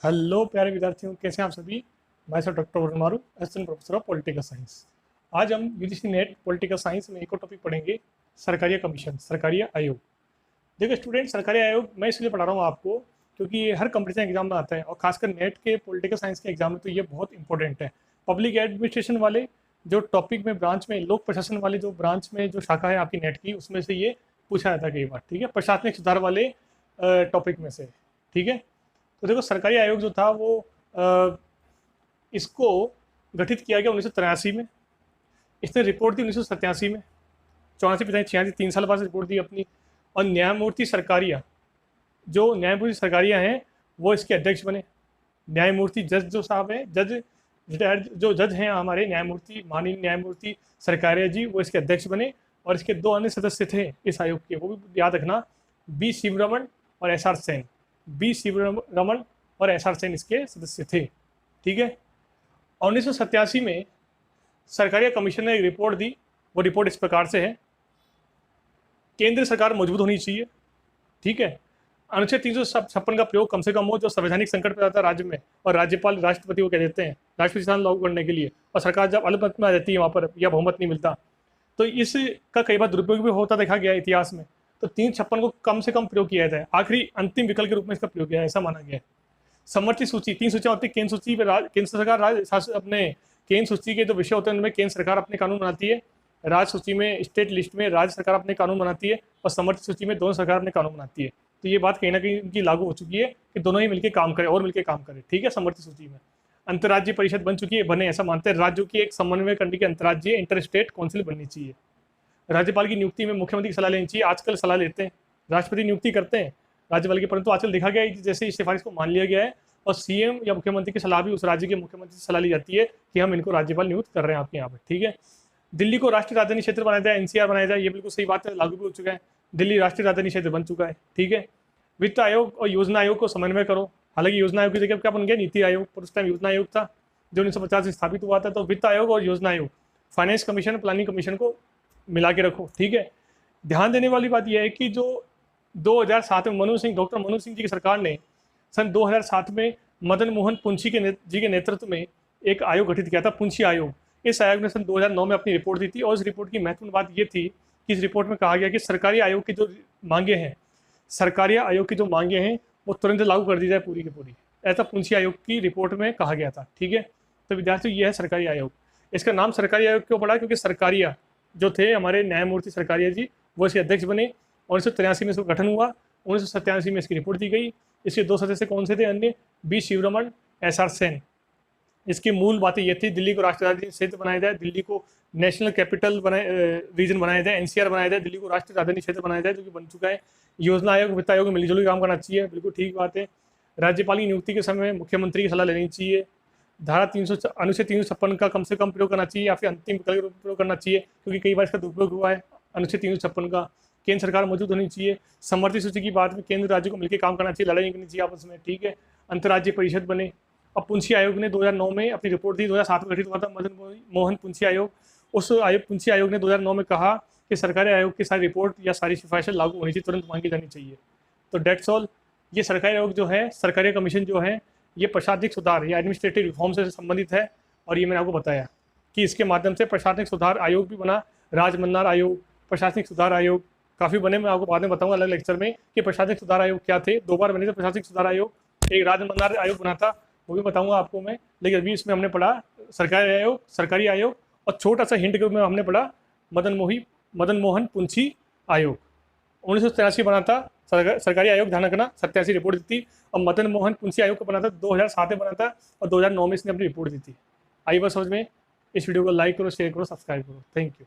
Hello प्यारे विद्यार्थियों, कैसे हैं आप सभी। मैं सर डॉक्टर वरुण मारू, assistant professor of political science. आज हम यूजीसी नेट पॉलिटिकल साइंस में एक और टॉपिक पढ़ेंगे, सरकारिया कमीशन, सरकारिया आयोग। देखो स्टूडेंट, सरकारी आयोग मैं इसलिए पढ़ा रहा हूँ आपको क्योंकि ये हर कंपटीशन एग्जाम में आता है और खासकर नेट के पॉलिटिकल साइंस के एग्जाम में तो ये बहुत इंपॉर्टेंट है। पब्लिक एडमिनिस्ट्रेशन वाले जो टॉपिक में ब्रांच में, लोक प्रशासन वाले जो ब्रांच में जो शाखा है आपकी नेट की, उसमें से ये पूछा जाता है कई बार। ठीक है, प्रशासनिक सुधार वाले टॉपिक में से। ठीक है, तो देखो सरकारी आयोग जो था वो इसको गठित किया गया 1983 में। इसने रिपोर्ट दी 1987 में, 84 पिछले 86 3 साल बाद रिपोर्ट दी अपनी। और न्यायमूर्ति सरकारिया, जो न्यायमूर्ति सरकारिया हैं वो इसके अध्यक्ष बने। न्यायमूर्ति जज जो साहब हैं, जज रिटायर्ड जो जज हैं हमारे, न्यायमूर्ति माननीय न्यायमूर्ति सरकारिया जी, वो इसके अध्यक्ष बने। और इसके दो अन्य सदस्य थे इस आयोग के, वो भी याद रखना, बी शिवरमन और S R Sen. B Sivaraman और एस आर सेन इसके सदस्य थे। ठीक है, 1987 में सरकारिया कमीशन ने एक रिपोर्ट दी। वो रिपोर्ट इस प्रकार से है, केंद्र सरकार मजबूत होनी चाहिए। ठीक है, अनुच्छेद 356 का प्रयोग कम से कम हो, जो संवैधानिक संकट पैदा होता है राज्य में, और राज्यपाल राष्ट्रपति को कह देते हैं राष्ट्रपति शासन लागू करने के लिए, और सरकार जब अल्पमत में आ जाती है वहाँ पर या बहुमत नहीं मिलता, तो इसका कई बार दुरुपयोग भी होता देखा गया इतिहास में। तो 356 को कम से कम प्रयोग किया जाता है, आखिरी अंतिम विकल्प के रूप में इसका प्रयोग किया है, ऐसा माना गया है। समर्थित सूची, 3 सूचियाँ होती है केंद्र सूची पे, केंद्र सरकार अपने केंद्र सूची के जो विषय होते हैं उनमें केंद्र सरकार अपने कानून बनाती है। राज्य सूची में, स्टेट लिस्ट में राज्य सरकार अपने कानून बनाती है, और समर्थित सूची में दोनों सरकार अपने कानून बनाती है। तो ये बात कहीं ना कहीं इनकी लागू हो चुकी है कि दोनों ही मिलकर काम करें और मिलकर काम करें। ठीक है, समर्थित सूची में अंतर्राज्यीय परिषद बन चुकी है, बने, ऐसा मानते हैं। राज्यों की एक समन्वय करने की अंतर्राज्यीय इंटर स्टेट काउंसिल बननी चाहिए। राज्यपाल की नियुक्ति में मुख्यमंत्री की सलाह लेनी चाहिए। आजकल सलाह लेते हैं, राष्ट्रपति नियुक्ति करते हैं राज्यपाल की, परंतु आजकल देखा गया है कि जैसे इस सिफारिश को मान लिया गया है और सीएम या मुख्यमंत्री की सलाह भी उस राज्य के मुख्यमंत्री से सलाह ली जाती है कि हम इनको राज्यपाल नियुक्त कर रहे हैं आपके यहाँ पर। ठीक है, दिल्ली को राष्ट्रीय राजधानी क्षेत्र बनाया जाए, एनसीआर बनाया जाए, ये बिल्कुल सही बात है, लागू भी हो चुका है। दिल्ली राष्ट्रीय राजधानी क्षेत्र बन चुका है। ठीक है, वित्त आयोग और योजना आयोग को समन्वय करो। हालांकि योजना आयोग की जगह क्या बन गया, नीति आयोग, पर उस टाइम योजना आयोग था जो 1950 से स्थापित हुआ था। तो वित्त आयोग और योजना आयोग, फाइनेंस कमीशन, प्लानिंग कमीशन को मिला के रखो। ठीक है, ध्यान देने वाली बात यह है कि जो 2007 में डॉक्टर मनमोहन सिंह जी की सरकार ने सन 2007 में मदन मोहन पुंछी जी के नेतृत्व में एक आयोग गठित किया था, पुंछी आयोग। इस आयोग ने सन 2009 में अपनी रिपोर्ट दी थी, और इस रिपोर्ट की महत्वपूर्ण बात ये थी कि इस रिपोर्ट में कहा गया कि सरकारी आयोग की जो मांगे हैं, सरकारी आयोग की जो मांगे हैं वो तुरंत लागू कर दी जाए पूरी की पूरी, ऐसा पुंछी आयोग की रिपोर्ट में कहा गया था। ठीक है, तो विद्यार्थियों ये है सरकारी आयोग। इसका नाम सरकारी आयोग क्यों पड़ा, क्योंकि सरकारिया जो थे हमारे न्यायमूर्ति सरकारिया जी, वो इसके अध्यक्ष बने। 1983 में इसका गठन हुआ, 1987 में इसकी रिपोर्ट दी गई। इसके दो सदस्य कौन से थे अन्य, B Sivaraman, S R Sen. इसकी मूल बातें ये थी, दिल्ली को राष्ट्रीय राजधानी क्षेत्र बनाया जाए, दिल्ली को नेशनल कैपिटल रीजन बनाया जाए, एनसीआर बनाया जाए, दिल्ली को राष्ट्रीय राजधानी क्षेत्र बनाया जाए, जो कि बन चुका है। योजना आयोग, वित्त आयोग मिलजुल काम करना चाहिए, बिल्कुल ठीक बात है। राज्यपाल की नियुक्ति के समय मुख्यमंत्री की सलाह लेनी चाहिए। धारा 300 अनुच्छेद 356 का कम से कम प्रयोग करना चाहिए, या फिर अंतिम विकल्प का प्रयोग करना चाहिए, क्योंकि कई बार इसका दुरुपयोग हुआ है। अनुच्छेद 356 का, केंद्र सरकार मौजूद होनी चाहिए। समर्थित सूची की बात में केंद्र राज्य को मिलकर काम करना चाहिए, लड़ाई नहीं करनी चाहिए आपस में। ठीक है, अंतर्राज्यीय परिषद बने। अब पुंछी आयोग ने 2009 में अपनी रिपोर्ट दी, 2007 में गठित हुआ था मदन मोहन पुंछी आयोग। उस आयोग, पुंछी आयोग ने 2009 में कहा कि सरकारी आयोग की सारी रिपोर्ट या सारी सिफारिशें लागू होनी चाहिए, तुरंत मांगी जानी चाहिए। तो डेट्स ऑल। ये सरकारी आयोग जो है, सरकारी कमीशन जो है, ये प्रशासनिक सुधार या एडमिनिस्ट्रेटिव रिफॉर्म से संबंधित है। और ये मैंने आपको बताया कि इसके माध्यम से प्रशासनिक सुधार आयोग भी बना, राजमन्नार आयोग, प्रशासनिक सुधार आयोग काफ़ी बने। मैं आपको बाद में बताऊंगा अलग लेक्चर में कि प्रशासनिक सुधार आयोग क्या थे। 2 बार बने थे प्रशासनिक सुधार आयोग, एक राजमन्नार आयोग बना था, वो भी बताऊंगा आपको मैं। लेकिन अभी इसमें हमने पढ़ा सरकारी आयोग, और छोटा सा हिंट के रूप में हमने पढ़ा मदन मोहन पुंछी आयोग। 1983 बना था सरकारी आयोग, ध्यान रखना, 87 रिपोर्ट दी थी। और मदन मोहन पुंछी आयोग को बना था 2007 में बना था, और 2009 में इसने अपनी रिपोर्ट दी थी। आई बात समझ में। इस वीडियो को लाइक करो, शेयर करो, सब्सक्राइब करो। Thank you.